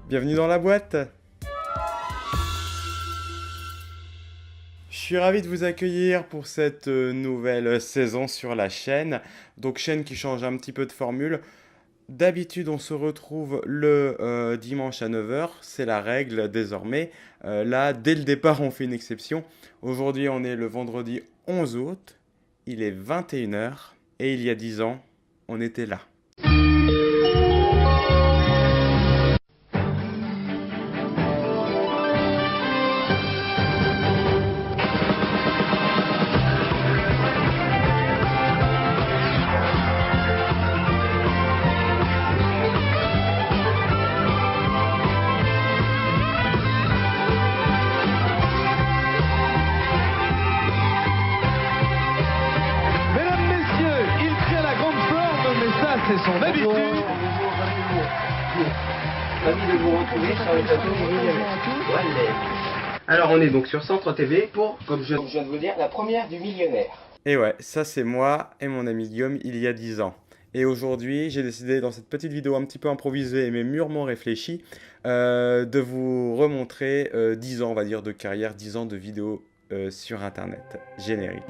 Bienvenue dans la boîte. Je suis ravi de vous accueillir pour cette nouvelle saison sur la chaîne. Donc chaîne qui change un petit peu de formule. D'habitude, on se retrouve le dimanche à 9 heures, c'est la règle désormais. Là, dès le départ, on fait une exception. Aujourd'hui, on est le vendredi 11 août, il est 21 heures et il y a 10 ans, on était là. Mesdames, messieurs, il tient la grande forme, mais ça, c'est son habitude. Ravi de vous retrouver sur le plateau du Millionnaire. Alors on est donc sur Centre TV pour, comme je viens de vous dire, la première du Millionnaire. Et ouais, ça c'est moi et mon ami Guillaume il y a 10 ans. Et aujourd'hui, j'ai décidé dans cette petite vidéo un petit peu improvisée mais mûrement réfléchie de vous remontrer 10 ans, on va dire, de carrière, 10 ans de vidéos sur Internet. Générique.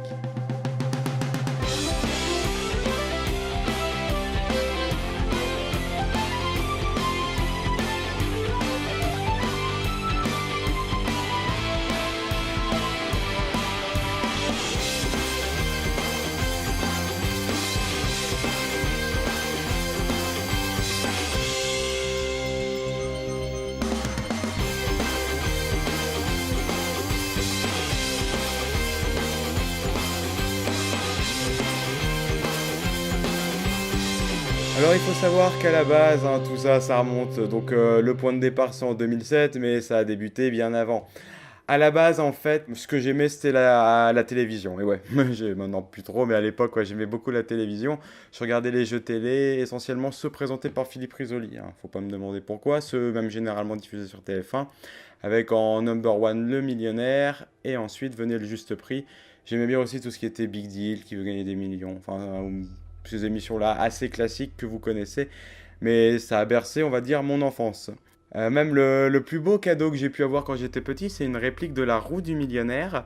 Alors il faut savoir qu'à la base, hein, tout ça, ça remonte. Donc le point de départ c'est en 2007, mais ça a débuté bien avant. À la base, en fait, ce que j'aimais c'était la télévision. Et ouais, j'ai maintenant plus trop, mais à l'époque, ouais, j'aimais beaucoup la télévision. Je regardais les jeux télé, essentiellement ceux présentés par Philippe Risoli. Hein. Faut pas me demander pourquoi, ceux même généralement diffusés sur TF1, avec en number one Le Millionnaire, et ensuite venait le Juste Prix. J'aimais bien aussi tout ce qui était Big Deal, qui veut gagner des millions. Enfin, ces émissions-là assez classiques que vous connaissez, mais ça a bercé, on va dire, mon enfance. Même le plus beau cadeau que j'ai pu avoir quand j'étais petit, c'est une réplique de la roue du millionnaire,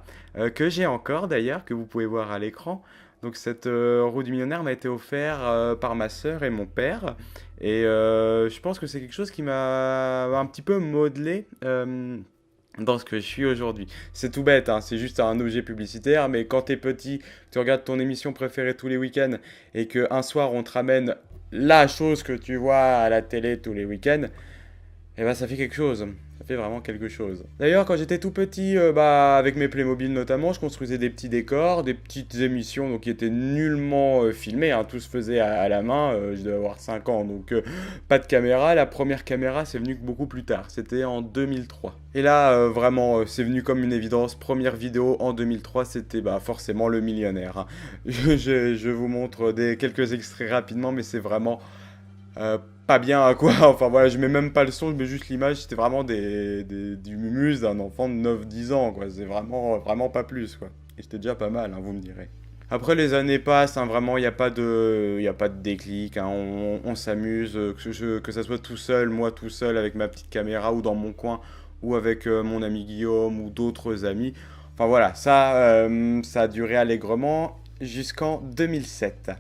que j'ai encore d'ailleurs, que vous pouvez voir à l'écran. Donc cette roue du millionnaire m'a été offerte par ma sœur et mon père. Et je pense que c'est quelque chose qui m'a un petit peu modelé dans ce que je suis aujourd'hui. C'est tout bête, hein, c'est juste un objet publicitaire, mais quand t'es petit, tu regardes ton émission préférée tous les week-ends et qu'un soir on te ramène la chose que tu vois à la télé tous les week-ends, eh ben ça fait quelque chose. Ça fait vraiment quelque chose. D'ailleurs, quand j'étais tout petit, avec mes Playmobil notamment, je construisais des petits décors, des petites émissions donc, qui étaient nullement filmées. Hein, tout se faisait à la main. Je devais avoir 5 ans, donc pas de caméra. La première caméra, c'est venu beaucoup plus tard. C'était en 2003. Et là, vraiment, c'est venu comme une évidence. Première vidéo en 2003, c'était forcément Le Millionnaire. Hein. Je vous montre quelques extraits rapidement, mais c'est vraiment pas bien à quoi. Enfin voilà, je mets même pas le son, je mets juste l'image. C'était vraiment du mumuse d'un enfant de 9 10 ans, quoi. C'est vraiment pas plus, quoi. Et c'était déjà pas mal, hein, vous me direz. Après les années passent, hein, vraiment il n'y a pas de déclic, hein, on s'amuse, que ça soit tout seul, moi tout seul avec ma petite caméra ou dans mon coin, ou avec mon ami Guillaume ou d'autres amis. Enfin voilà, ça a duré allègrement jusqu'en 2007.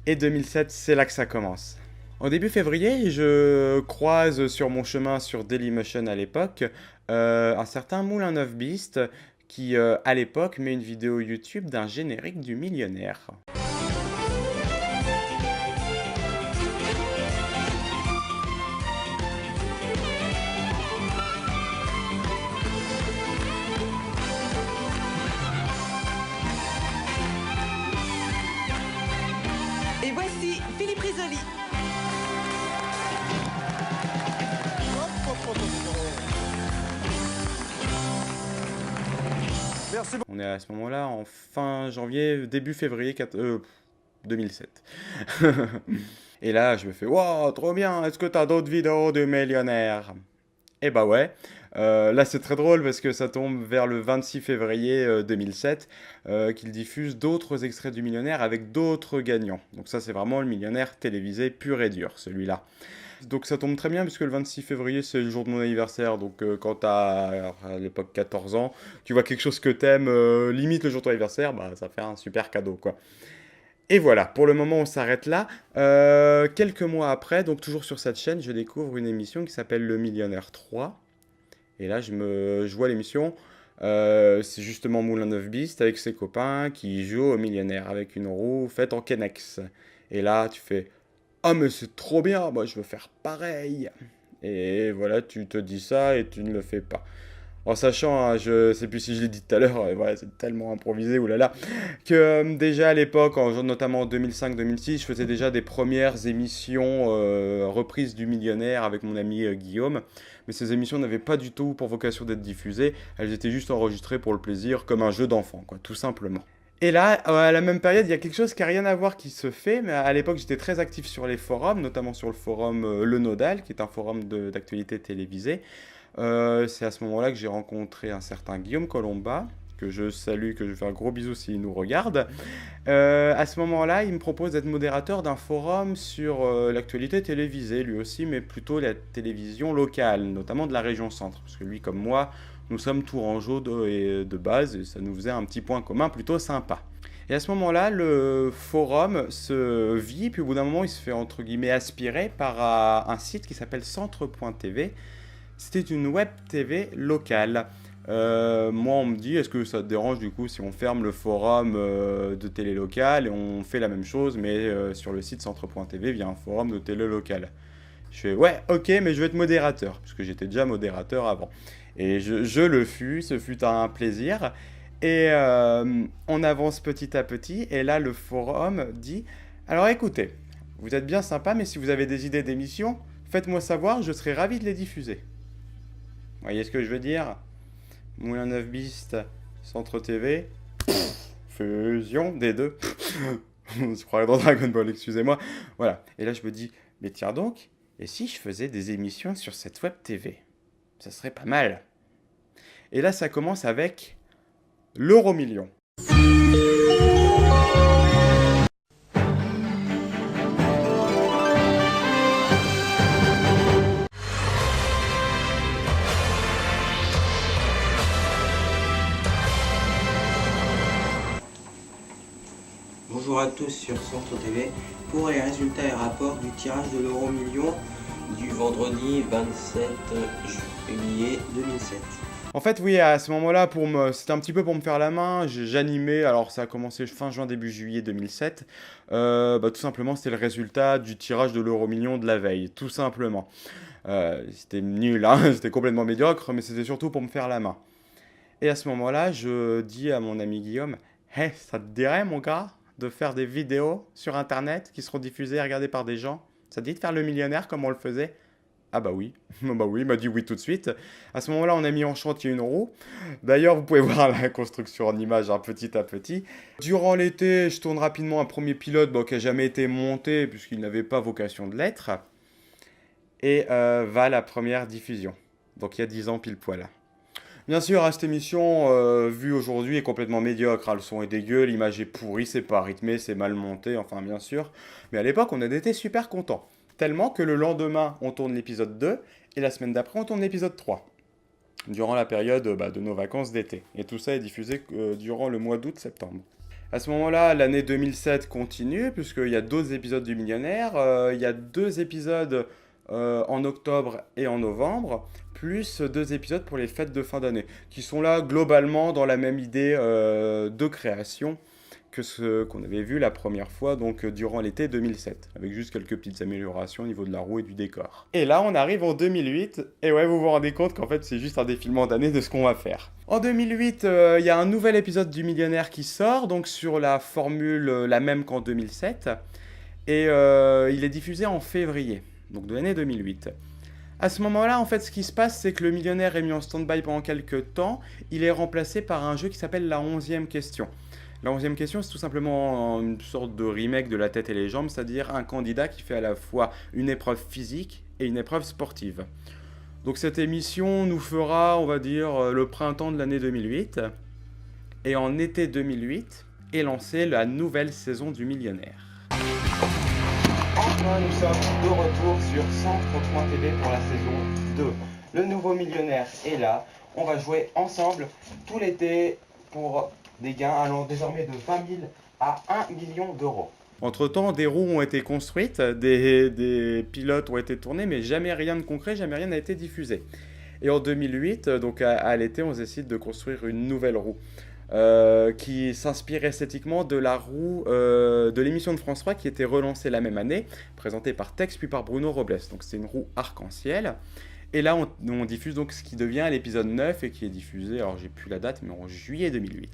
Et 2007, c'est là que ça commence. En début février, je croise sur mon chemin sur Dailymotion à l'époque un certain Moulin 9 Beast qui, à l'époque, met une vidéo YouTube d'un générique du millionnaire. Et voici Philippe Risoli. On est à ce moment-là, en fin janvier, début février 2007. Et là, je me fais « Wow, trop bien, est-ce que t'as d'autres vidéos de millionnaires ?» Eh bah ouais, Là, c'est très drôle parce que ça tombe vers le 26 février 2007 qu'il diffuse d'autres extraits du Millionnaire avec d'autres gagnants. Donc ça, c'est vraiment le Millionnaire télévisé pur et dur, celui-là. Donc ça tombe très bien puisque le 26 février, c'est le jour de mon anniversaire. Donc quand t'as à l'époque 14 ans, tu vois quelque chose que t'aimes, limite le jour de ton anniversaire, bah ça fait un super cadeau, quoi. Et voilà, pour le moment, on s'arrête là. Quelques mois après, donc toujours sur cette chaîne, je découvre une émission qui s'appelle Le Millionnaire 3. Et là, je vois l'émission. C'est justement Moulin Neuf Beast avec ses copains qui jouent au millionnaire avec une roue faite en Kennex. Et là, tu fais ah, mais c'est trop bien, moi je veux faire pareil. Et voilà, tu te dis ça et tu ne le fais pas. En sachant, hein, je sais plus si je l'ai dit tout à l'heure, voilà, c'est tellement improvisé, oulala, que déjà à l'époque, notamment en 2005-2006, je faisais déjà des premières émissions reprises du Millionnaire avec mon ami Guillaume. Mais ces émissions n'avaient pas du tout pour vocation d'être diffusées, elles étaient juste enregistrées pour le plaisir, comme un jeu d'enfant, quoi, tout simplement. Et là, à la même période, il y a quelque chose qui n'a rien à voir qui se fait, mais à l'époque, j'étais très actif sur les forums, notamment sur le forum Le Nodal, qui est un forum d'actualité télévisée. C'est à ce moment-là que j'ai rencontré un certain Guillaume Colomba, que je salue, que je fais un gros bisou s'il nous regarde. À ce moment-là, il me propose d'être modérateur d'un forum sur l'actualité télévisée, lui aussi, mais plutôt la télévision locale, notamment de la région centre, parce que lui, comme moi, nous sommes tourangeaux de base, et ça nous faisait un petit point commun plutôt sympa. Et à ce moment-là, le forum se vit, puis au bout d'un moment, il se fait entre guillemets aspirer par un site qui s'appelle Centre.tv. C'était une web TV locale. Moi, on me dit, est-ce que ça te dérange du coup si on ferme le forum de télé locale et on fait la même chose, mais sur le site Centre.tv via un forum de télé locale. Je fais, ouais, ok, mais je vais être modérateur, puisque j'étais déjà modérateur avant. Et je le fus, ce fut un plaisir. Et on avance petit à petit, et là, le forum dit, alors écoutez, vous êtes bien sympa, mais si vous avez des idées d'émissions, faites-moi savoir, je serai ravi de les diffuser. Vous voyez ce que je veux dire? Moulin Neuf Beast, Centre TV, fusion des deux. On se croirait dans Dragon Ball, excusez-moi. Voilà. Et là, je me dis, mais tiens donc, et si je faisais des émissions sur cette web TV? Ça serait pas mal. Et là, ça commence avec l'Euro-Million. Bonjour à tous sur Centre TV pour les résultats et rapports du tirage de l'Euro-Million du vendredi 27 juillet 2007. En fait, oui, à ce moment-là, c'était un petit peu pour me faire la main. J'animais, alors ça a commencé fin juin, début juillet 2007. Tout simplement, c'était le résultat du tirage de l'Euro-Million de la veille, tout simplement. C'était nul, hein, c'était complètement médiocre, mais c'était surtout pour me faire la main. Et à ce moment-là, je dis à mon ami Guillaume, « Hey, ça te dirait, mon gars, de faire des vidéos sur Internet qui seront diffusées et regardées par des gens? Ça te dit de faire le millionnaire comme on le faisait ?» Ah bah oui, bah oui, il m'a dit oui tout de suite. À ce moment-là, on a mis en chantier une roue. D'ailleurs, vous pouvez voir la construction en image petit à petit. Durant l'été, je tourne rapidement un premier pilote qui n'a jamais été monté puisqu'il n'avait pas vocation de l'être. Et va la première diffusion. Donc il y a 10 ans pile poil. Bien sûr, cette émission, vue aujourd'hui, est complètement médiocre. Le son est dégueu, l'image est pourrie, c'est pas rythmé, c'est mal monté, enfin bien sûr. Mais à l'époque, on a été super contents. Tellement que le lendemain, on tourne l'épisode 2, et la semaine d'après, on tourne l'épisode 3. Durant la période de nos vacances d'été. Et tout ça est diffusé durant le mois d'août-septembre. À ce moment-là, l'année 2007 continue, puisqu'il y a d'autres épisodes du Millionnaire. Il y a 2 épisodes en octobre et en novembre, plus 2 épisodes pour les fêtes de fin d'année, qui sont là globalement dans la même idée de création que ce qu'on avait vu la première fois, donc durant l'été 2007, avec juste quelques petites améliorations au niveau de la roue et du décor. Et là, on arrive en 2008, et ouais, vous vous rendez compte qu'en fait, c'est juste un défilement d'années de ce qu'on va faire. En 2008, il y a un nouvel épisode du Millionnaire qui sort, donc sur la formule la même qu'en 2007, et il est diffusé en février, donc de l'année 2008. À ce moment-là, en fait, ce qui se passe, c'est que le Millionnaire est mis en stand-by pendant quelques temps, il est remplacé par un jeu qui s'appelle la 11e question. La 11e question, c'est tout simplement une sorte de remake de La tête et les jambes, c'est-à-dire un candidat qui fait à la fois une épreuve physique et une épreuve sportive. Donc cette émission nous fera, on va dire, le printemps de l'année 2008. Et en été 2008 est lancée la nouvelle saison du Millionnaire. Enfin, nous sommes de retour sur Centre.tv pour la saison 2. Le nouveau Millionnaire est là. On va jouer ensemble tout l'été pour des gains allant désormais de 20 000 à 1 million d'euros. Entre-temps, des roues ont été construites, des pilotes ont été tournés, mais jamais rien de concret, jamais rien n'a été diffusé. Et en 2008, donc à l'été, on décide de construire une nouvelle roue qui s'inspire esthétiquement de la roue de l'émission de France 3 qui était relancée la même année, présentée par Tex puis par Bruno Robles. Donc c'est une roue arc-en-ciel. Et là, on diffuse donc ce qui devient l'épisode 9 et qui est diffusé, alors j'ai plus la date, mais en juillet 2008.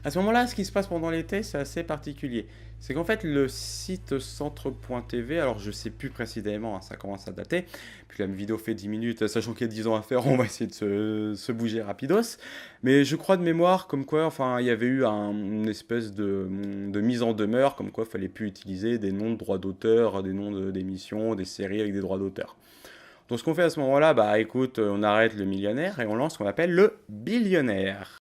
À ce moment-là, ce qui se passe pendant l'été, c'est assez particulier. C'est qu'en fait, le site centre.tv, alors je sais plus précisément, hein, ça commence à dater, puis la vidéo fait 10 minutes, sachant qu'il y a 10 ans à faire, on va essayer de se bouger rapidos. Mais je crois de mémoire, comme quoi, enfin, il y avait eu une espèce de mise en demeure, comme quoi il fallait plus utiliser des noms de droits d'auteur, des noms d'émissions, des séries avec des droits d'auteur. Donc ce qu'on fait à ce moment-là, bah écoute, on arrête le Millionnaire et on lance ce qu'on appelle le Billionnaire.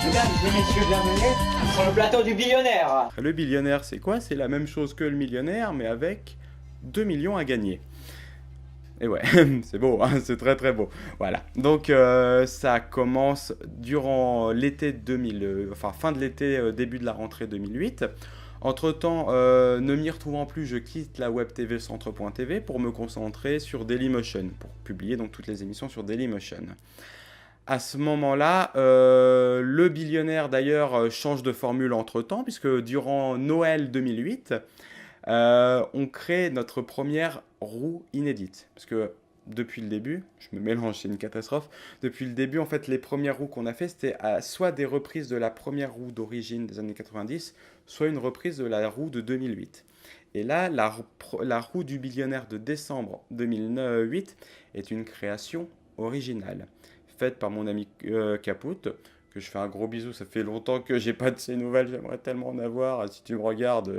Mesdames et messieurs, bienvenue sur le plateau du Billionnaire. Le Billionnaire, c'est quoi? C'est la même chose que le Millionnaire, mais avec 2 millions à gagner. Et ouais, c'est beau, hein, c'est très très beau. Voilà, donc ça commence durant l'été 2000, enfin fin de l'été, début de la rentrée 2008. Entre-temps, ne m'y retrouvant plus, je quitte la web TV Centre.tv pour me concentrer sur Dailymotion, pour publier donc toutes les émissions sur Dailymotion. À ce moment-là, le Billionnaire d'ailleurs change de formule entre-temps, puisque durant Noël 2008, on crée notre première roue inédite. Parce que depuis le début, je me mélange, c'est une catastrophe, depuis le début, en fait, les premières roues qu'on a fait, c'était soit des reprises de la première roue d'origine des années 90, soit une reprise de la roue de 2008. Et là, la roue du Billionnaire de décembre 2008 est une création originale, faite par mon ami Caput, que je fais un gros bisou, ça fait longtemps que j'ai pas de ses nouvelles, j'aimerais tellement en avoir, si tu me regardes,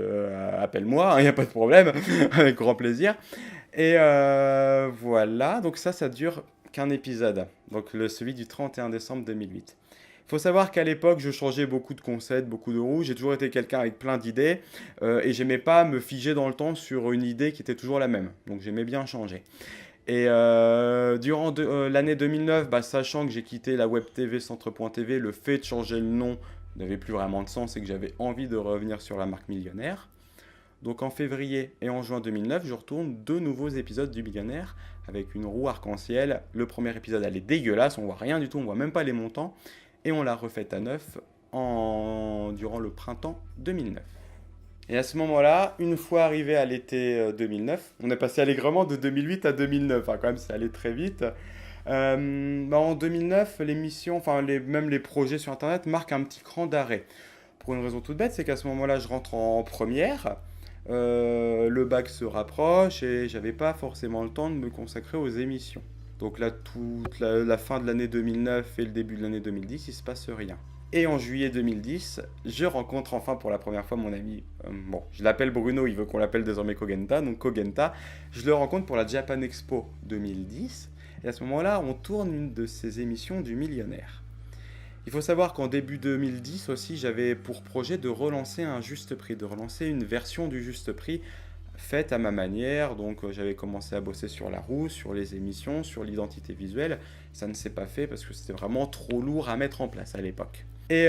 appelle-moi, il n'y a pas de problème, avec grand plaisir. Et voilà, donc ça dure qu'un épisode, donc celui du 31 décembre 2008. Il faut savoir qu'à l'époque, je changeais beaucoup de concepts, beaucoup de roues, j'ai toujours été quelqu'un avec plein d'idées, et j'aimais pas me figer dans le temps sur une idée qui était toujours la même, donc j'aimais bien changer. Et durant l'année 2009, sachant que j'ai quitté la web TV Centre.tv, le fait de changer le nom n'avait plus vraiment de sens et que j'avais envie de revenir sur la marque Millionnaire. Donc en février et en juin 2009, je retourne 2 nouveaux épisodes du Millionnaire avec une roue arc-en-ciel. Le premier épisode, elle est dégueulasse, on voit rien du tout, on voit même pas les montants. Et on l'a refaite à neuf durant le printemps 2009. Et à ce moment-là, une fois arrivé à l'été 2009, on est passé allègrement de 2008 à 2009, enfin quand même c'est allé très vite. En 2009, l'émission, même les projets sur internet marquent un petit cran d'arrêt. Pour une raison toute bête, c'est qu'à ce moment-là, je rentre en première, le bac se rapproche et j'avais pas forcément le temps de me consacrer aux émissions. Donc là, toute la fin de l'année 2009 et le début de l'année 2010, il se passe rien. Et en juillet 2010, je rencontre enfin pour la première fois mon ami, je l'appelle Bruno, il veut qu'on l'appelle désormais Kogenta, donc Kogenta, je le rencontre pour la Japan Expo 2010, et à ce moment-là, on tourne une de ces émissions du Millionnaire. Il faut savoir qu'en début 2010 aussi, j'avais pour projet de relancer un Juste Prix, de relancer une version du Juste Prix faite à ma manière, donc j'avais commencé à bosser sur la roue, sur les émissions, sur l'identité visuelle, ça ne s'est pas fait parce que c'était vraiment trop lourd à mettre en place à l'époque. Et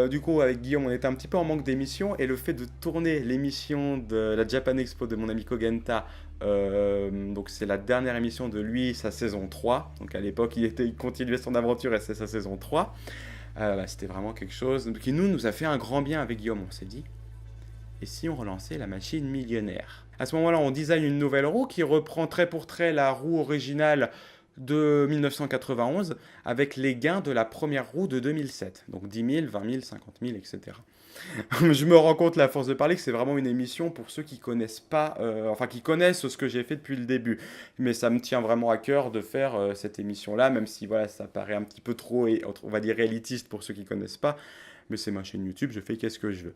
du coup, avec Guillaume, on était un petit peu en manque d'émissions. Et le fait de tourner l'émission de la Japan Expo de mon ami Kogenta, donc c'est la dernière émission de lui, sa saison 3. Donc à l'époque, il continuait son aventure et c'est sa saison 3. C'était vraiment quelque chose qui nous a fait un grand bien avec Guillaume. On s'est dit, et si on relançait la machine Millionnaire? À ce moment-là, on design une nouvelle roue qui reprend trait pour trait la roue originale de 1991 avec les gains de la première roue de 2007. Donc 10 000, 20 000, 50 000, etc. Je me rends compte, là, à force de parler, que c'est vraiment une émission pour ceux qui connaissent pas, enfin qui connaissent ce que j'ai fait depuis le début. Mais ça me tient vraiment à cœur de faire cette émission-là, même si voilà, ça paraît un petit peu trop, on va dire, élitiste pour ceux qui connaissent pas. Mais c'est ma chaîne YouTube, je fais qu'est-ce que je veux.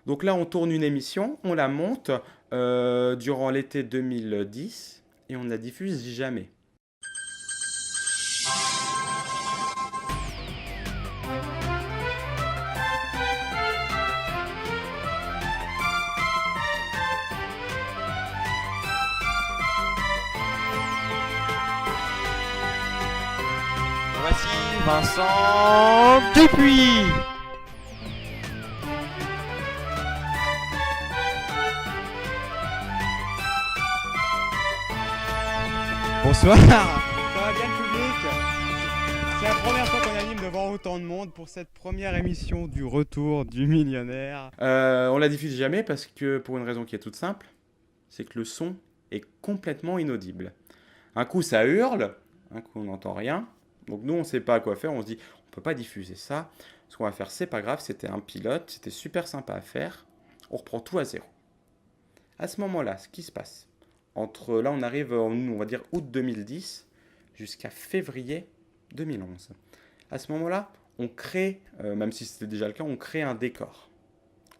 Donc là, on tourne une émission, on la monte durant l'été 2010 et on ne la diffuse jamais. Voici Vincent Dupuis. Bonsoir. Ça va bien le public? C'est la première fois qu'on anime devant autant de monde pour cette première émission du retour du millionnaire. On la diffuse jamais parce que pour une raison qui est toute simple, c'est que le son est complètement inaudible. Un coup ça hurle, un coup on n'entend rien. Donc nous on sait pas quoi faire, on se dit on peut pas diffuser ça. Ce qu'on va faire c'est pas grave, c'était un pilote, c'était super sympa à faire. On reprend tout à zéro. À ce moment-là, ce qui se passe, entre là on arrive on va dire août 2010 jusqu'à février 2011. À ce moment-là, on crée, même si c'était déjà le cas, on crée un décor.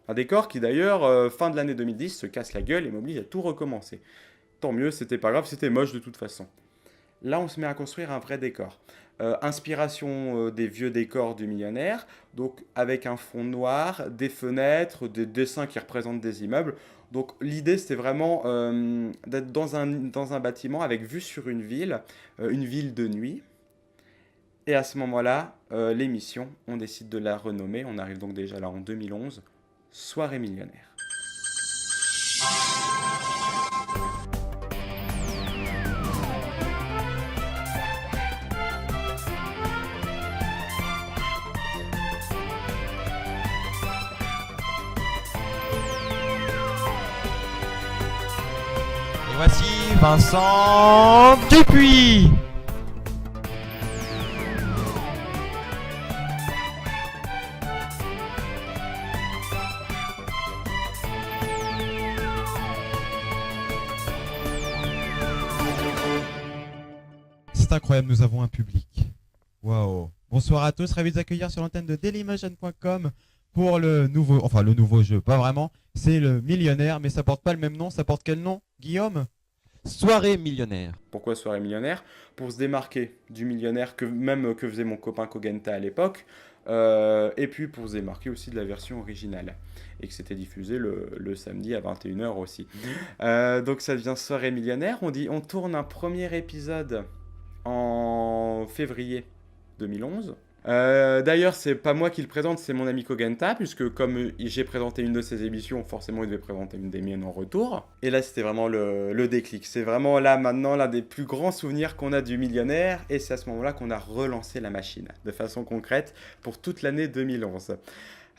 Un décor qui d'ailleurs, fin de l'année 2010, se casse la gueule et m'oblige à tout recommencer. Tant mieux, c'était pas grave, c'était moche de toute façon. Là, on se met à construire un vrai décor. Inspiration des vieux décors du millionnaire, donc avec un fond noir, des fenêtres, des dessins qui représentent des immeubles. Donc l'idée, c'était vraiment d'être dans un bâtiment avec vue sur une ville de nuit. Et à ce moment-là, l'émission, on décide de la renommer. On arrive donc déjà là en 2011, Soirée millionnaire. Et voici Vincent Dupuis. C'est incroyable, nous avons un public. Waouh. Bonsoir à tous, ravi de vous accueillir sur l'antenne de Dailymotion.com pour le nouveau jeu, pas vraiment, c'est le millionnaire, mais ça porte pas le même nom, ça porte quel nom, Guillaume? Soirée millionnaire. Pourquoi Soirée millionnaire? Pour se démarquer du millionnaire que faisait mon copain Kogenta à l'époque, et puis pour se démarquer aussi de la version originale, et que c'était diffusé le samedi à 21h aussi. Donc ça devient Soirée millionnaire, on tourne un premier épisode en février 2011. D'ailleurs, c'est pas moi qui le présente, c'est mon ami Kogenta, puisque comme j'ai présenté une de ses émissions, forcément il devait présenter une des miennes en retour. Et là, c'était vraiment le déclic. C'est vraiment là, maintenant, l'un des plus grands souvenirs qu'on a du millionnaire, et c'est à ce moment-là qu'on a relancé la machine, de façon concrète, pour toute l'année 2011.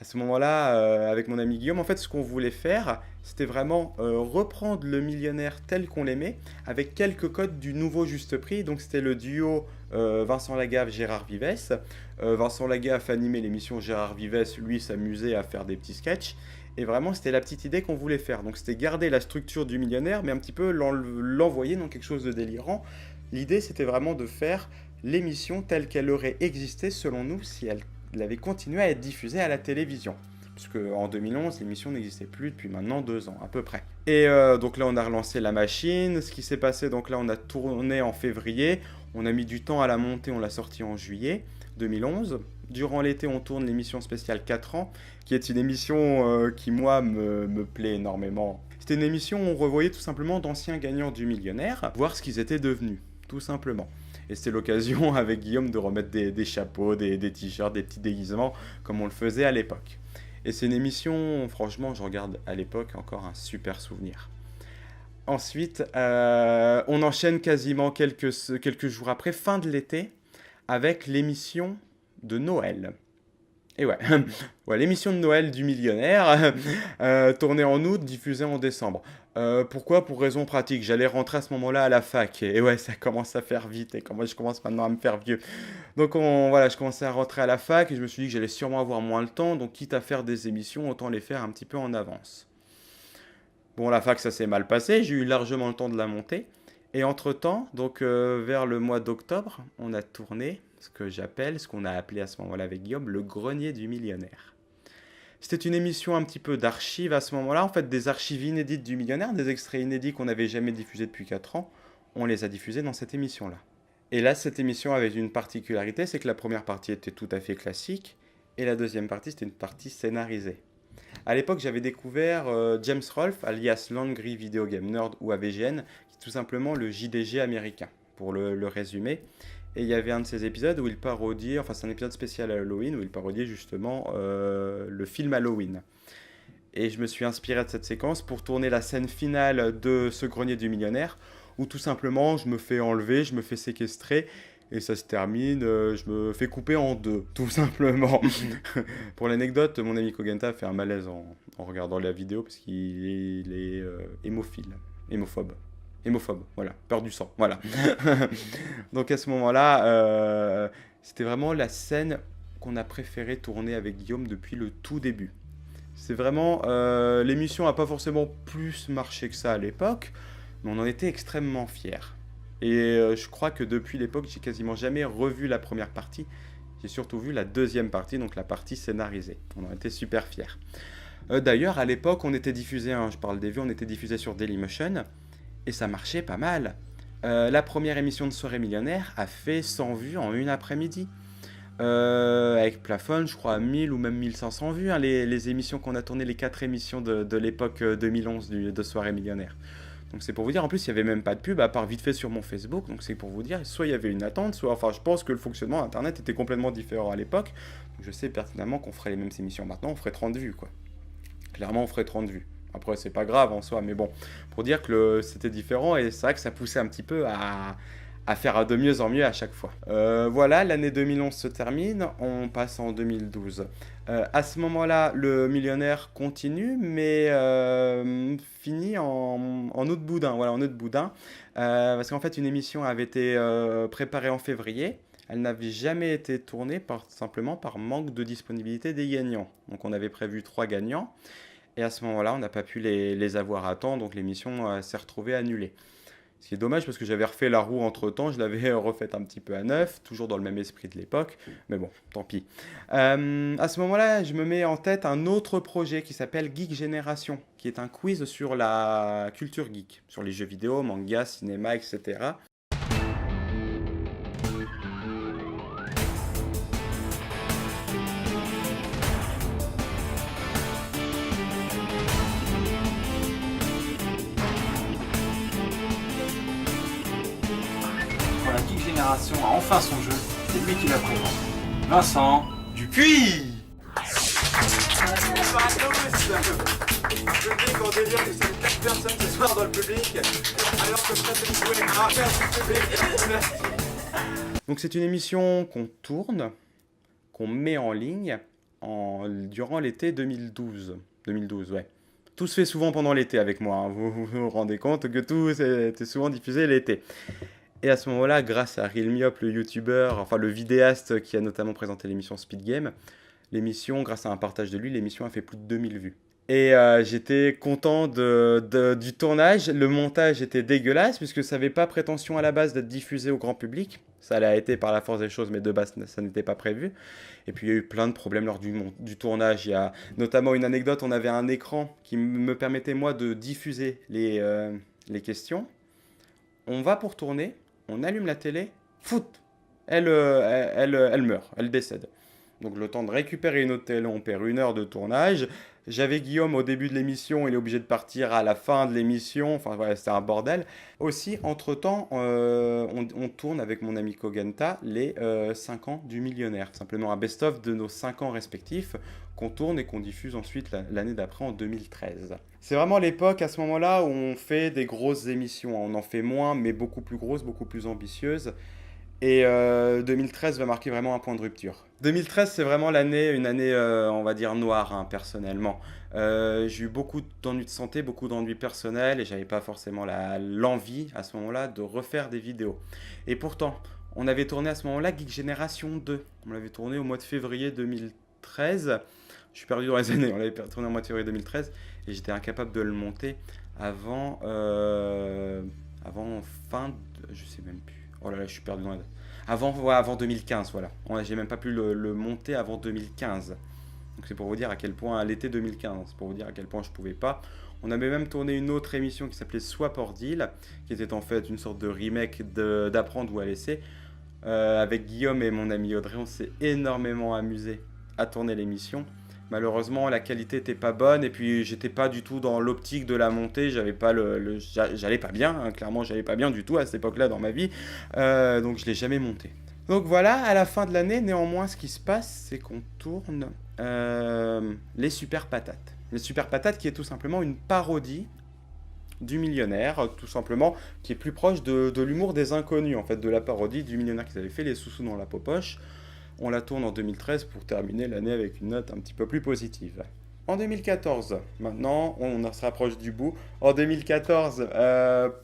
À ce moment-là, avec mon ami Guillaume, en fait, ce qu'on voulait faire, c'était vraiment reprendre le millionnaire tel qu'on l'aimait, avec quelques codes du nouveau juste prix. Donc, c'était le duo Vincent Lagaffe, Gérard Vivès. Vincent Lagaffe animait l'émission, Gérard Vivès, lui, s'amusait à faire des petits sketchs. Et vraiment, c'était la petite idée qu'on voulait faire. Donc, c'était garder la structure du millionnaire, mais un petit peu l'envoyer dans quelque chose de délirant. L'idée, c'était vraiment de faire l'émission telle qu'elle aurait existé, selon nous, si elle avait continué à être diffusée à la télévision. Puisque en 2011, l'émission n'existait plus depuis maintenant 2 ans, à peu près. Et donc là, on a relancé la machine. Ce qui s'est passé, donc là, on a tourné en février. On a mis du temps à la monter, on l'a sortie en juillet 2011. Durant l'été, on tourne l'émission spéciale 4 ans, qui est une émission qui, moi, me plaît énormément. C'était une émission où on revoyait tout simplement d'anciens gagnants du millionnaire, voir ce qu'ils étaient devenus, tout simplement. Et c'était l'occasion avec Guillaume de remettre des chapeaux, des t-shirts, des petits déguisements, comme on le faisait à l'époque. Et c'est une émission, franchement, je regarde à l'époque encore un super souvenir. Ensuite, on enchaîne quasiment quelques jours après, fin de l'été, avec l'émission de Noël. Et ouais, ouais, l'émission de Noël du millionnaire, tournée en août, diffusée en décembre. Pourquoi? Pour raison pratique. J'allais rentrer à ce moment-là à la fac. Et ouais, ça commence à faire vite. Et moi, je commence maintenant à me faire vieux. Donc voilà, je commençais à rentrer à la fac et je me suis dit que j'allais sûrement avoir moins le temps. Donc quitte à faire des émissions, autant les faire un petit peu en avance. Bon, la fac, ça s'est mal passé. J'ai eu largement le temps de la monter. Et entre-temps, donc vers le mois d'octobre, on a tourné ce qu'on a appelé à ce moment-là avec Guillaume, le grenier du millionnaire. C'était une émission un petit peu d'archives à ce moment-là, en fait des archives inédites du millionnaire, des extraits inédits qu'on n'avait jamais diffusés depuis 4 ans, on les a diffusés dans cette émission-là. Et là, cette émission avait une particularité, c'est que la première partie était tout à fait classique, et la deuxième partie, c'était une partie scénarisée. À l'époque, j'avais découvert James Rolfe, alias Langry Video Game Nerd ou AVGN, qui est tout simplement le JDG américain, pour le résumer. Et il y avait un de ces épisodes où il parodiait, enfin c'est un épisode spécial à Halloween, où il parodiait justement le film Halloween. Et je me suis inspiré de cette séquence pour tourner la scène finale de ce grenier du millionnaire, où tout simplement je me fais enlever, je me fais séquestrer, et ça se termine, je me fais couper en deux, tout simplement. Pour l'anecdote, mon ami Kogenta a fait un malaise en regardant la vidéo, parce qu'il est hémophobe, voilà, peur du sang, voilà. Donc à ce moment-là, c'était vraiment la scène qu'on a préféré tourner avec Guillaume depuis le tout début. C'est vraiment, l'émission n'a pas forcément plus marché que ça à l'époque, mais on en était extrêmement fiers. Et je crois que depuis l'époque, j'ai quasiment jamais revu la première partie. J'ai surtout vu la deuxième partie, donc la partie scénarisée. On en était super fiers. D'ailleurs, à l'époque, on était diffusé, je parle des vues, on était diffusé sur Dailymotion. Et ça marchait pas mal. La première émission de Soirée Millionnaire a fait 100 vues en une après-midi. Avec plafond, je crois, 1000 ou même 1500 vues. Hein, les émissions qu'on a tournées, les 4 émissions de l'époque 2011 de Soirée Millionnaire. Donc c'est pour vous dire, en plus, il n'y avait même pas de pub, à part vite fait sur mon Facebook. Donc c'est pour vous dire, soit il y avait une attente, soit, enfin, je pense que le fonctionnement Internet était complètement différent à l'époque. Donc je sais pertinemment qu'on ferait les mêmes émissions maintenant, on ferait 30 vues, quoi. Clairement, on ferait 30 vues. Après, c'est pas grave en soi, mais bon, pour dire que c'était différent, et c'est vrai que ça poussait un petit peu à faire de mieux en mieux à chaque fois. Voilà, l'année 2011 se termine, on passe en 2012. À ce moment-là, le millionnaire continue, mais finit en août boudin. Voilà, en août boudin, parce qu'en fait, une émission avait été préparée en février. Elle n'avait jamais été tournée simplement par manque de disponibilité des gagnants. Donc on avait prévu 3 gagnants. Et à ce moment-là, on n'a pas pu les avoir à temps, donc l'émission s'est retrouvée annulée. Ce qui est dommage parce que j'avais refait la roue entre-temps, je l'avais refaite un petit peu à neuf, toujours dans le même esprit de l'époque, mais bon, tant pis. À ce moment-là, je me mets en tête un autre projet qui s'appelle Geek Génération, qui est un quiz sur la culture geek, sur les jeux vidéo, manga, cinéma, etc. Génération a enfin son jeu, c'est lui qui la présente. Vincent Dupuis. Bonsoir à tous. Le public en délire que c'est 4 personnes ce soir dans le public, alors que presque vous pouvez grimper à ce public. Donc c'est une émission qu'on tourne, qu'on met en ligne durant l'été 2012. 2012, ouais. Tout se fait souvent pendant l'été avec moi, hein. Vous rendez compte que tout était souvent diffusé l'été. Et à ce moment-là, grâce à Real Myop, le youtubeur, enfin le vidéaste qui a notamment présenté l'émission Speed Game, l'émission, grâce à un partage de lui, l'émission a fait plus de 2000 vues. Et j'étais content du tournage. Le montage était dégueulasse puisque ça n'avait pas prétention à la base d'être diffusé au grand public. Ça l'a été par la force des choses, mais de base, ça n'était pas prévu. Et puis il y a eu plein de problèmes lors du tournage. Il y a notamment une anecdote, on avait un écran qui me permettait moi de diffuser les questions. On va pour tourner. On allume la télé, foot, elle meurt, elle décède. Donc le temps de récupérer une autre télé, on perd 1 heure de tournage. J'avais Guillaume au début de l'émission, il est obligé de partir à la fin de l'émission, enfin voilà, c'était un bordel. Aussi, entre-temps, on tourne avec mon ami Kogenta les 5 ans du millionnaire. Simplement un best-of de nos 5 ans respectifs qu'on tourne et qu'on diffuse ensuite l'année d'après en 2013. C'est vraiment l'époque à ce moment-là où on fait des grosses émissions. On en fait moins, mais beaucoup plus grosses, beaucoup plus ambitieuses. Et 2013 va marquer vraiment un point de rupture. 2013, c'est vraiment une année, on va dire, noire, hein, personnellement. J'ai eu beaucoup d'ennuis de santé, beaucoup d'ennuis personnels, et j'avais pas forcément l'envie, à ce moment-là, de refaire des vidéos. Et pourtant, on avait tourné à ce moment-là Geek Génération 2. On l'avait tourné au mois de février 2013. Je suis perdu dans les années, on l'avait tourné au mois de février 2013, et j'étais incapable de le monter avant, avant fin, je sais même plus. Oh là là, je suis perdu dans la date. Avant 2015, voilà. J'ai même pas pu le monter avant 2015. Donc c'est pour vous dire à quel point, à l'été 2015, c'est pour vous dire à quel point je pouvais pas. On avait même tourné une autre émission qui s'appelait Swap or Deal, qui était en fait une sorte de remake d'Apprendre ou à laisser. Avec Guillaume et mon ami Audrey, on s'est énormément amusé à tourner l'émission. Malheureusement, la qualité n'était pas bonne et puis j'étais pas du tout dans l'optique de la montée. J'allais pas bien, hein, clairement, j'allais pas bien du tout à cette époque-là dans ma vie. Donc je l'ai jamais monté. Donc voilà, à la fin de l'année, néanmoins, ce qui se passe, c'est qu'on tourne les Super Patates. Les Super Patates, qui est tout simplement une parodie du Millionnaire, tout simplement, qui est plus proche de l'humour des inconnus, en fait, de la parodie du Millionnaire qu'ils avaient fait, les sous-sous dans la popoche. On la tourne en 2013 pour terminer l'année avec une note un petit peu plus positive. En 2014, maintenant, on se rapproche du bout. En 2014,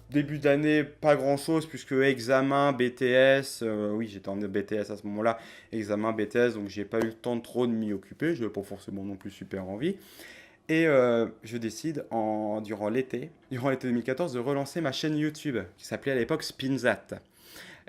début d'année, pas grand-chose, puisque examen, BTS, oui, j'étais en BTS à ce moment-là, examen, BTS, donc j'ai pas eu le temps trop de m'y occuper, je n'avais pas forcément non plus super envie. Et je décide, durant l'été 2014, de relancer ma chaîne YouTube, qui s'appelait à l'époque Spinzat.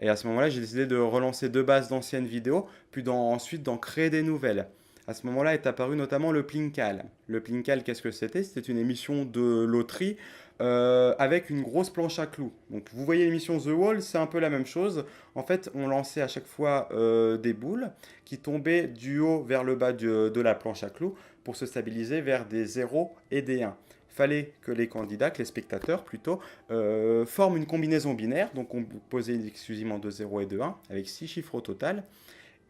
Et à ce moment-là, j'ai décidé de relancer deux bases d'anciennes vidéos, puis ensuite d'en créer des nouvelles. À ce moment-là est apparu notamment le Plinkal. Le Plinkal, qu'est-ce que c'était? C'était une émission de loterie avec une grosse planche à clous. Donc vous voyez l'émission The Wall, c'est un peu la même chose. En fait, on lançait à chaque fois des boules qui tombaient du haut vers le bas de la planche à clous pour se stabiliser vers des 0 et des 1. Fallait que les candidats, que les spectateurs plutôt, forment une combinaison binaire, donc on posait exclusivement de 0 et de 1, avec 6 chiffres au total,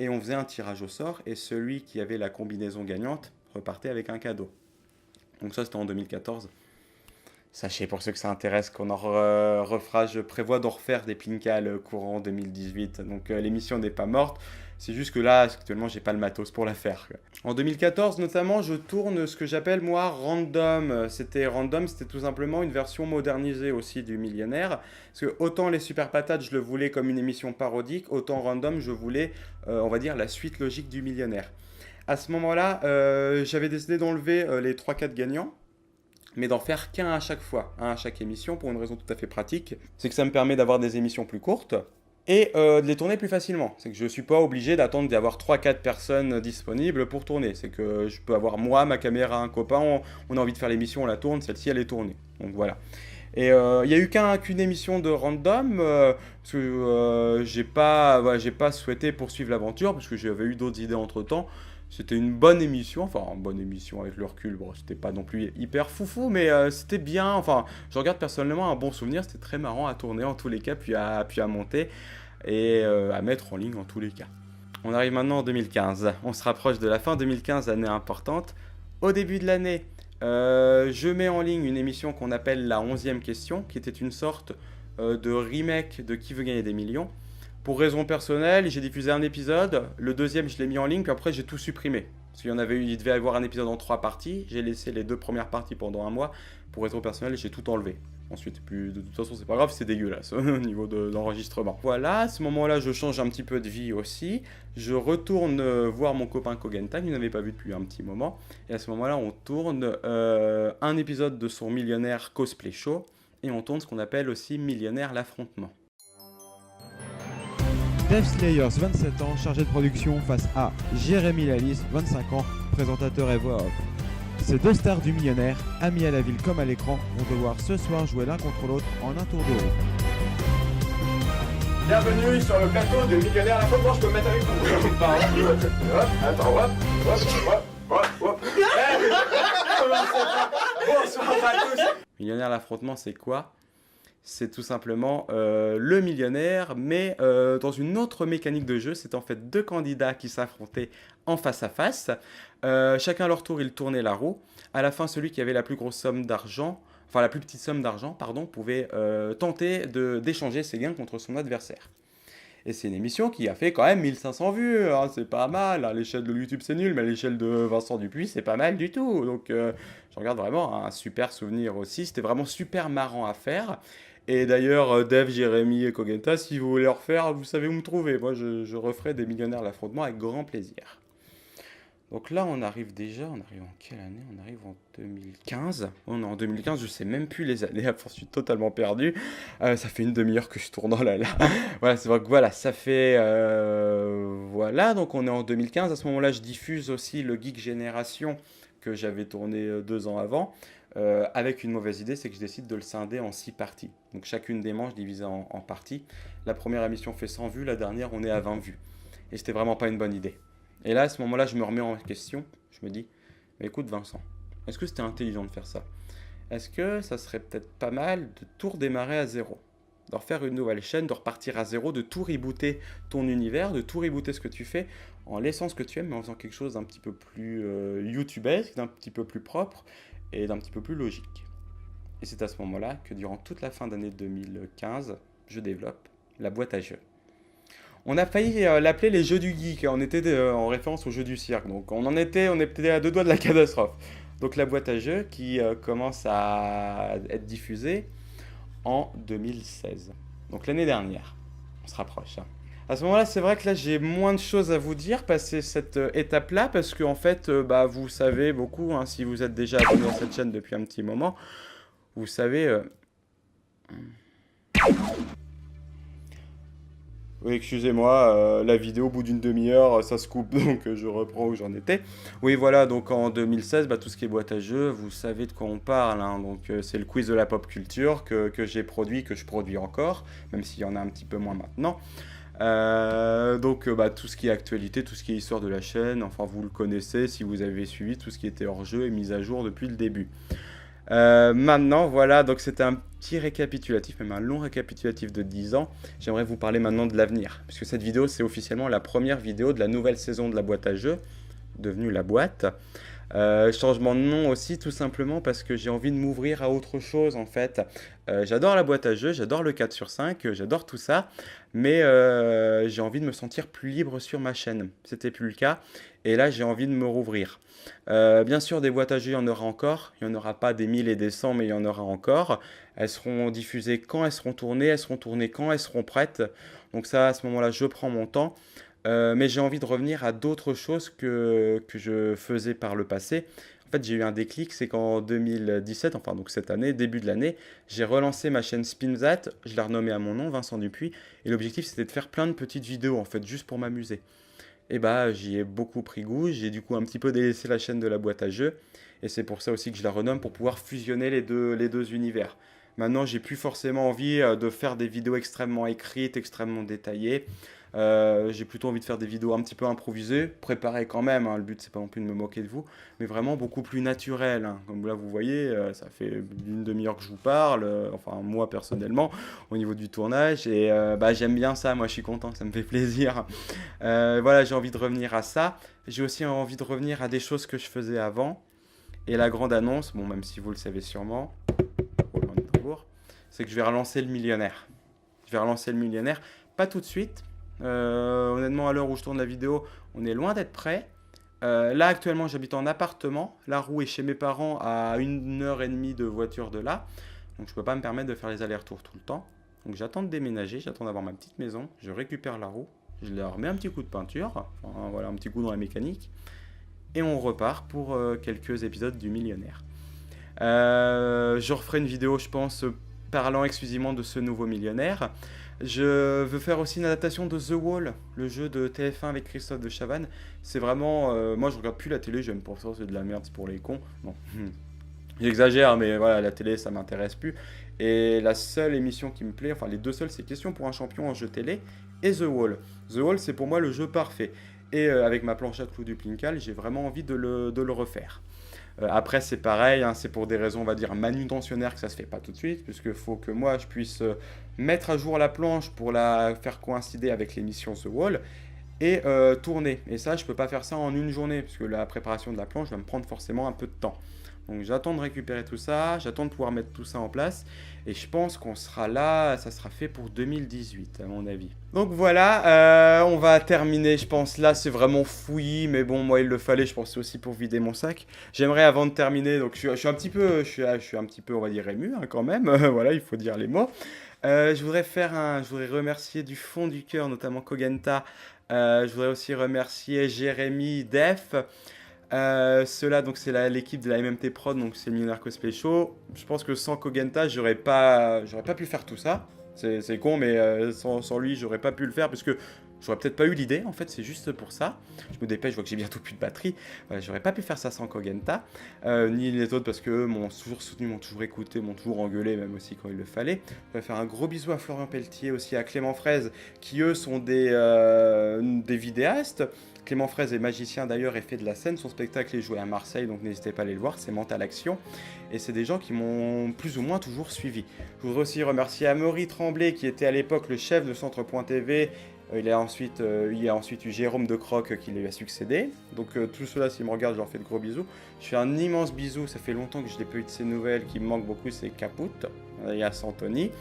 et on faisait un tirage au sort, et celui qui avait la combinaison gagnante repartait avec un cadeau. Donc ça, c'était en 2014. Sachez, pour ceux que ça intéresse, qu'on en refera, je prévois d'en refaire des Plinkal courant 2018, donc l'émission n'est pas morte. C'est juste que là, actuellement, j'ai pas le matos pour la faire. En 2014, notamment, je tourne ce que j'appelle, moi, Random. C'était tout simplement une version modernisée aussi du Millionnaire. Parce que autant les Super Patates, je le voulais comme une émission parodique, autant Random, je voulais, on va dire, la suite logique du Millionnaire. À ce moment-là, j'avais décidé d'enlever les 3-4 gagnants, mais d'en faire qu'un à chaque fois, un à chaque émission, pour une raison tout à fait pratique. C'est que ça me permet d'avoir des émissions plus courtes, et de les tourner plus facilement. C'est que je ne suis pas obligé d'attendre d'avoir 3-4 personnes disponibles pour tourner. C'est que je peux avoir moi, ma caméra, un copain, on a envie de faire l'émission, on la tourne, celle-ci elle est tournée. Donc voilà. Et il n'y a eu qu'une émission de Random, parce que j'ai pas souhaité poursuivre l'aventure, parce que j'avais eu d'autres idées entre-temps. C'était une bonne émission, avec le recul, bon, c'était pas non plus hyper foufou, mais c'était bien, enfin, je regarde personnellement un bon souvenir, c'était très marrant à tourner en tous les cas, puis à monter, et à mettre en ligne en tous les cas. On arrive maintenant en 2015, on se rapproche de la fin 2015, année importante. Au début de l'année, je mets en ligne une émission qu'on appelle la 11e question, qui était une sorte de remake de Qui veut gagner des millions. Pour raison personnelle, j'ai diffusé un épisode, le deuxième je l'ai mis en ligne, puis après j'ai tout supprimé. Parce qu'il il devait y avoir un épisode en 3 parties, j'ai laissé les 2 premières parties pendant un mois. Pour raison personnelle, j'ai tout enlevé. Ensuite, de toute façon c'est pas grave, c'est dégueulasse au niveau de l'enregistrement. Voilà, à ce moment-là je change un petit peu de vie aussi. Je retourne voir mon copain Kogentag, je n'avais pas vu depuis un petit moment. Et à ce moment-là on tourne un épisode de son Millionnaire Cosplay Show. Et on tourne ce qu'on appelle aussi Millionnaire l'affrontement. Dave Slayers, 27 ans, chargé de production face à Jérémy Lalisse, 25 ans, présentateur et voix off. Ces deux stars du Millionnaire, amis à la ville comme à l'écran, vont devoir ce soir jouer l'un contre l'autre en un tour de roue. Bienvenue sur le plateau de Millionnaire l'affrontement, je peux me mettre avec vous. Attends, hop. Bonsoir à tous. Millionnaire l'affrontement, c'est quoi ? C'est tout simplement le millionnaire, mais dans une autre mécanique de jeu. C'est en fait 2 candidats qui s'affrontaient en face à face. Chacun à leur tour, ils tournaient la roue. À la fin, celui qui avait la plus grosse somme d'argent, enfin la plus petite somme d'argent, pardon, pouvait tenter d'échanger ses gains contre son adversaire. Et c'est une émission qui a fait quand même 1500 vues, hein, c'est pas mal. À l'échelle de YouTube, c'est nul, mais à l'échelle de Vincent Dupuis, c'est pas mal du tout. Donc, je regarde vraiment un super souvenir aussi. C'était vraiment super marrant à faire. Et d'ailleurs, Dave, Jérémy et Kogenta, si vous voulez refaire, vous savez où me trouver. Moi, je referai des millionnaires l'affrontement avec grand plaisir. Donc là, on arrive en quelle année? On arrive en 2015. On est en 2015, je sais même plus les années, je suis totalement perdu. Ça fait une demi-heure que je tourne, oh là là. Voilà, c'est vrai que voilà, ça fait... voilà, donc on est en 2015. À ce moment-là, je diffuse aussi le Geek Génération que j'avais tourné 2 ans avant. Avec une mauvaise idée, c'est que je décide de le scinder en 6 parties. Donc chacune des manches divisée en parties. La première émission fait 100 vues, la dernière, on est à 20 vues. Et c'était vraiment pas une bonne idée. Et là, à ce moment-là, je me remets en question. Je me dis, mais écoute Vincent, est-ce que c'était intelligent de faire ça? Est-ce que ça serait peut-être pas mal de tout redémarrer à zéro? De refaire une nouvelle chaîne, de repartir à zéro, de tout rebooter ton univers, de tout rebooter ce que tu fais, en laissant ce que tu aimes, mais en faisant quelque chose d'un petit peu plus YouTubesque, d'un petit peu plus propre et d'un petit peu plus logique. Et c'est à ce moment-là que durant toute la fin d'année 2015, je développe la boîte à jeux. On a failli l'appeler les jeux du geek, on était en référence aux jeux du cirque, donc on était à 2 doigts de la catastrophe. Donc la boîte à jeux qui commence à être diffusée en 2016, donc l'année dernière, on se rapproche. Hein. À ce moment-là, c'est vrai que là j'ai moins de choses à vous dire, passer cette étape-là, parce que en fait, vous savez beaucoup, hein, si vous êtes déjà abonné à cette chaîne depuis un petit moment, vous savez... Oui, excusez-moi, la vidéo au bout d'une demi-heure, ça se coupe, donc je reprends où j'en étais. Oui, voilà, donc en 2016, tout ce qui est boîte à jeux, vous savez de quoi on parle. Hein, donc c'est le quiz de la pop culture que j'ai produit, que je produis encore, même s'il y en a un petit peu moins maintenant. Donc tout ce qui est actualité, tout ce qui est histoire de la chaîne, enfin vous le connaissez si vous avez suivi, tout ce qui était hors jeu et mis à jour depuis le début. Maintenant, voilà, donc c'était un petit récapitulatif, même un long récapitulatif de 10 ans. J'aimerais vous parler maintenant de l'avenir, puisque cette vidéo, c'est officiellement la première vidéo de la nouvelle saison de la boîte à jeux, devenue la boîte. Changement de nom aussi, tout simplement parce que j'ai envie de m'ouvrir à autre chose, en fait. J'adore la boîte à jeux, j'adore le 4/5, j'adore tout ça, mais j'ai envie de me sentir plus libre sur ma chaîne. C'était plus le cas, et là, j'ai envie de me rouvrir. Bien sûr, des boîtes à jeux, il y en aura encore. Il n'y en aura pas des 1000 et des 100, mais il y en aura encore. Elles seront diffusées quand elles seront tournées quand elles seront prêtes. Donc ça, à ce moment-là, je prends mon temps. Mais j'ai envie de revenir à d'autres choses que je faisais par le passé. En fait, j'ai eu un déclic, c'est qu'en 2017, enfin donc cette année, début de l'année, j'ai relancé ma chaîne Spinzat. Je l'ai renommée à mon nom, Vincent Dupuis. Et l'objectif, c'était de faire plein de petites vidéos, en fait, juste pour m'amuser. Et j'y ai beaucoup pris goût, j'ai du coup un petit peu délaissé la chaîne de la boîte à jeux, et c'est pour ça aussi que je la renomme, pour pouvoir fusionner les deux univers. Maintenant, j'ai plus forcément envie de faire des vidéos extrêmement écrites, extrêmement détaillées. J'ai plutôt envie de faire des vidéos un petit peu improvisées, préparées quand même, hein, le but c'est pas non plus de me moquer de vous, mais vraiment beaucoup plus naturelles. Hein. Comme là vous voyez, ça fait une demi-heure que je vous parle, enfin moi personnellement, au niveau du tournage, et j'aime bien ça, moi je suis content, ça me fait plaisir. Voilà, j'ai envie de revenir à ça. J'ai aussi envie de revenir à des choses que je faisais avant, et la grande annonce, bon même si vous le savez sûrement, c'est que je vais relancer le millionnaire. Je vais relancer le millionnaire, pas tout de suite. Honnêtement, à l'heure où je tourne la vidéo, on est loin d'être prêt. Là, actuellement, j'habite en appartement. La roue est chez mes parents à 1h30 de voiture de là. Donc, je ne peux pas me permettre de faire les allers-retours tout le temps. Donc, j'attends de déménager, j'attends d'avoir ma petite maison. Je récupère la roue, je leur mets un petit coup de peinture, enfin, voilà, un petit coup dans la mécanique. Et on repart pour quelques épisodes du millionnaire. Je referai une vidéo, je pense, parlant exclusivement de ce nouveau millionnaire. Je veux faire aussi une adaptation de The Wall, le jeu de TF1 avec Christophe de Chavannes. C'est vraiment... moi, je regarde plus la télé, j'aime pour ça, c'est de la merde, c'est pour les cons. Non, j'exagère, mais voilà, la télé, ça m'intéresse plus. Et la seule émission qui me plaît, enfin les deux seules, c'est Question pour un champion en jeu télé et The Wall. The Wall, c'est pour moi le jeu parfait. Et avec ma planche à clous du Plinkal, j'ai vraiment envie de le refaire. Après, c'est pareil, hein, c'est pour des raisons, on va dire, manutentionnaires que ça se fait pas tout de suite, puisqu'il faut que moi, je puisse mettre à jour la planche pour la faire coïncider avec l'émission The Wall et tourner. Et ça, je peux pas faire ça en une journée, puisque la préparation de la planche va me prendre forcément un peu de temps. Donc j'attends de récupérer tout ça, j'attends de pouvoir mettre tout ça en place. Et je pense qu'on sera là, ça sera fait pour 2018 à mon avis. Donc voilà, on va terminer, je pense. Là c'est vraiment fouillis, mais bon, moi il le fallait, je pense aussi pour vider mon sac. J'aimerais avant de terminer, donc je suis un petit peu, on va dire ému quand même, voilà, il faut dire les mots. Je voudrais remercier du fond du cœur, notamment Kogenta. Je voudrais aussi remercier Jérémy, Def. Ceux-là, donc c'est l'équipe de la MMT Prod, donc c'est le Millionnaire Cosplay Show. Je pense que sans Kogenta, j'aurais pas pu faire tout ça. C'est con, mais sans lui, j'aurais pas pu le faire parce que j'aurais peut-être pas eu l'idée. En fait, c'est juste pour ça. Je me dépêche, je vois que j'ai bientôt plus de batterie. Voilà, j'aurais pas pu faire ça sans Kogenta, ni les autres parce que m'ont toujours soutenu, m'ont toujours écouté, m'ont toujours engueulé, même aussi quand il le fallait. Je vais faire un gros bisou à Florian Pelletier, aussi à Clément Fraise, qui eux sont des vidéastes. Clément Fraise est magicien d'ailleurs et fait de la scène. Son spectacle est joué à Marseille, donc n'hésitez pas à aller le voir, c'est Mental Action. Et c'est des gens qui m'ont plus ou moins toujours suivi. Je voudrais aussi remercier Amaury Tremblay, qui était à l'époque le chef de Centre.tv. Il y a ensuite eu Jérôme de Croc qui lui a succédé. Donc tous ceux-là, s'ils me regardent, je leur fais de gros bisous. Je fais un immense bisou, ça fait longtemps que je n'ai pas eu de ces nouvelles, qui me manquent beaucoup, c'est Caput. Il y a Santoni,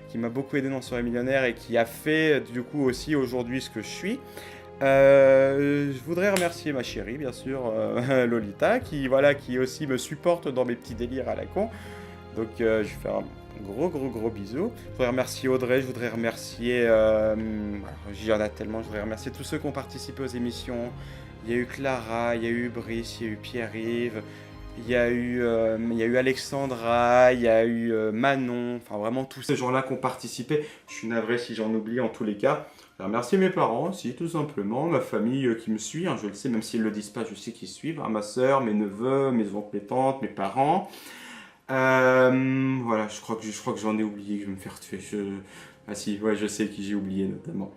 qui m'a beaucoup aidé dans Soirée Millionnaire et qui a fait du coup aussi aujourd'hui ce que je suis. Je voudrais remercier ma chérie, bien sûr, Lolita, qui aussi me supporte dans mes petits délires à la con. Donc je vais faire un gros bisou. Je voudrais remercier Audrey, je voudrais remercier... j'y en a tellement, je voudrais remercier tous ceux qui ont participé aux émissions. Il y a eu Clara, il y a eu Brice, il y a eu Pierre-Yves, il y a eu Alexandra, il y a eu Manon, enfin vraiment tous ces gens-là qui ont participé. Je suis navré si j'en oublie en tous les cas. Je voudrais remercier mes parents aussi, tout simplement, ma famille qui me suit, je le sais, même s'ils ne le disent pas, je sais qu'ils suivent, ma soeur, mes neveux, mes oncles, mes tantes, mes parents. Voilà, je crois que j'en ai oublié, que je vais me faire tuer. Ah si, ouais, je sais qui j'ai oublié notamment.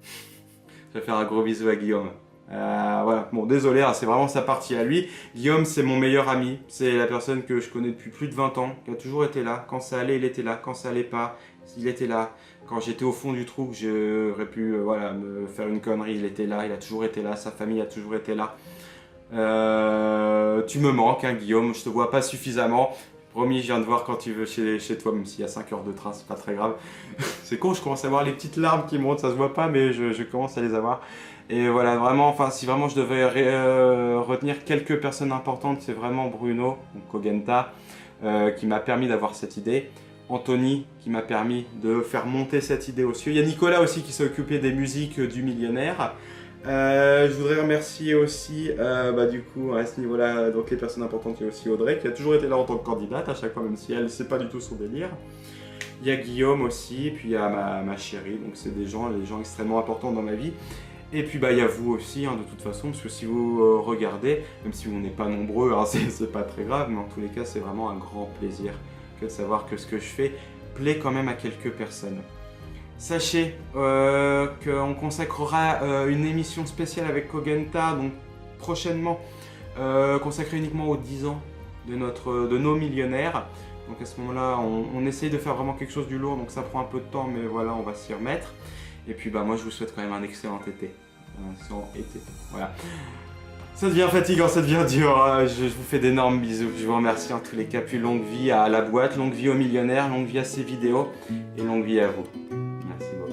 Je vais faire un gros bisou à Guillaume. Voilà, bon désolé, c'est vraiment sa partie à lui. Guillaume, c'est mon meilleur ami, c'est la personne que je connais depuis plus de 20 ans, qui a toujours été là. Quand ça allait, il était là. Quand ça allait pas, il était là. Quand j'étais au fond du trou, que j'aurais pu me faire une connerie, il était là, il a toujours été là, sa famille a toujours été là. Tu me manques, hein, Guillaume, je te vois pas suffisamment. Promis, je viens de voir quand tu veux chez toi, même s'il y a 5 heures de train, c'est pas très grave. C'est con, je commence à voir les petites larmes qui montent, ça se voit pas, mais je commence à les avoir. Et voilà, vraiment, si vraiment je devais retenir quelques personnes importantes, c'est vraiment Bruno, donc Kogenta, qui m'a permis d'avoir cette idée. Anthony, qui m'a permis de faire monter cette idée aux cieux. Il y a Nicolas aussi qui s'est occupé des musiques du Millionnaire. Je voudrais remercier aussi, du coup, à ce niveau-là, donc les personnes importantes, il y a aussi Audrey, qui a toujours été là en tant que candidate à chaque fois, même si elle, c'est pas du tout son délire. Il y a Guillaume aussi, et puis il y a ma chérie, donc c'est les gens extrêmement importants dans ma vie. Et puis il y a vous aussi, de toute façon, parce que si vous regardez, même si vous n'êtes pas nombreux, c'est pas très grave, mais en tous les cas, c'est vraiment un grand plaisir de savoir que ce que je fais plaît quand même à quelques personnes. Sachez qu'on consacrera une émission spéciale avec Kogenta, donc prochainement, consacrée uniquement aux 10 ans de nos millionnaires. Donc à ce moment-là, on essaye de faire vraiment quelque chose du lourd, donc ça prend un peu de temps, mais voilà, on va s'y remettre. Et puis moi je vous souhaite quand même un excellent été. Voilà. Ça devient fatigant, ça devient dur. Je vous fais d'énormes bisous. Je vous remercie en tous les cas. Puis longue vie à la boîte, longue vie aux millionnaires, longue vie à ces vidéos et longue vie à vous. Merci beaucoup.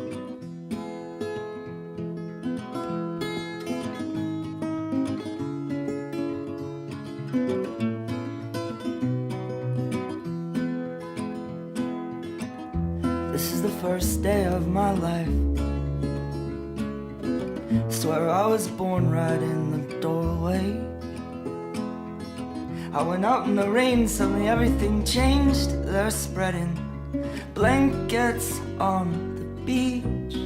This is the first day of my life. Swear I was born right in the doorway. I went out in the rain, suddenly everything changed. They're spreading blankets on the beach.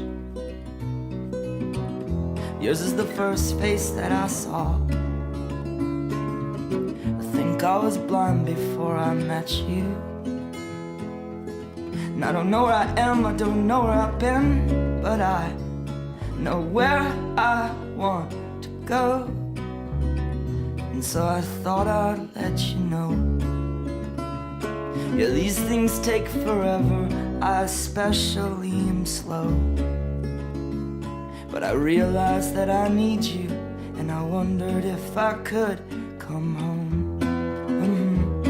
Yours is the first face that I saw. I think I was blind before I met you. And I don't know where I am, I don't know where I've been, but I know where I want to go. And so I thought I'd let you know. Yeah, these things take forever, I especially am slow. But I realized that I need you, and I wondered if I could come home.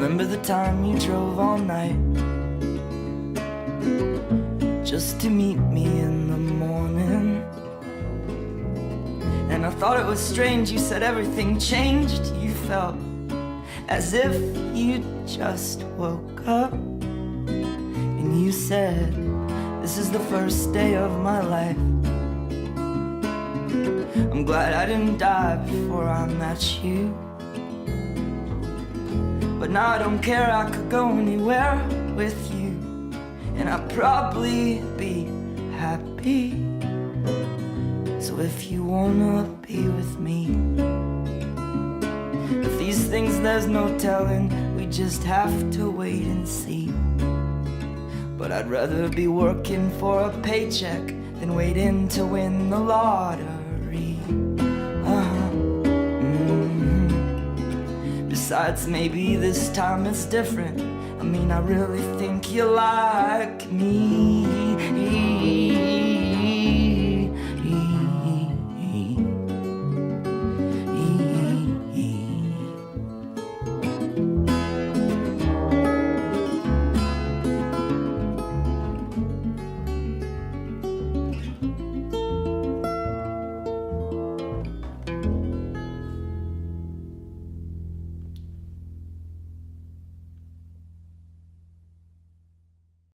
Remember the time you drove all night just to meet me in the morning? And I thought it was strange, you said everything changed. You felt as if you just woke up. And you said, this is the first day of my life. I'm glad I didn't die before I met you. But now I don't care, I could go anywhere with you, and I'd probably be happy. So if you wanna be with me, if these things there's no telling, we just have to wait and see. But I'd rather be working for a paycheck than waiting to win the lottery. Besides, maybe this time it's different. I mean, I really think you like me.